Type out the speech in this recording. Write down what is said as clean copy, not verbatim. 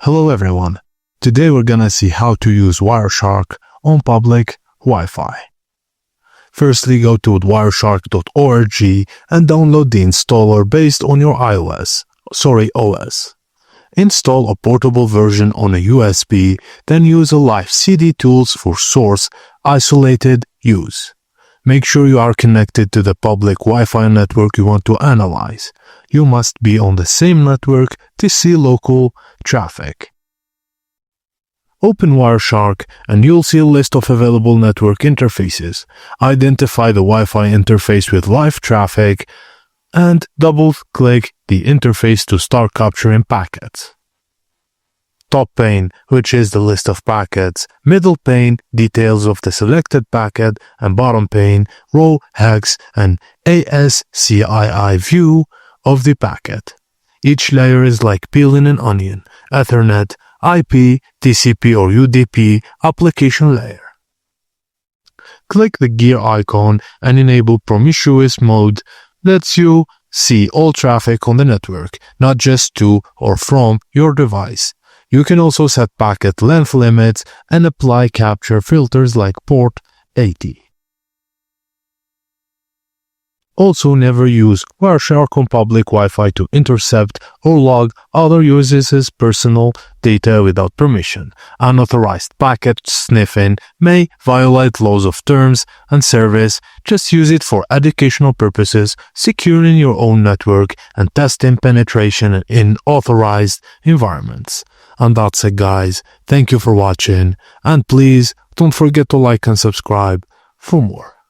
Hello everyone, today we're gonna see how to use Wireshark on public Wi-Fi. Firstly, go to wireshark.org and download the installer based on your OS. Install a portable version on a USB, then use a live CD tools for source isolated use. Make sure you are connected to the public Wi-Fi network you want to analyze. You must be on the same network to see local traffic. Open Wireshark and you'll see a list of available network interfaces. Identify the Wi-Fi interface with live traffic and double-click the interface to start capturing packets. Top pane, which is the list of packets, middle pane, details of the selected packet, and bottom pane, row, hex, and ASCII view of the packet. Each layer is like peeling an onion, Ethernet, IP, TCP or UDP application layer. Click the gear icon and enable promiscuous mode. Lets you see all traffic on the network, not just to or from your device. You can also set packet length limits and apply capture filters like port 80. Also, never use Wireshark on public Wi-Fi to intercept or log other users' personal data without permission. Unauthorized packet sniffing may violate laws of terms and service. Just use it for educational purposes, securing your own network, and testing penetration in authorized environments. And that's it, guys. Thank you for watching, and please don't forget to like and subscribe for more.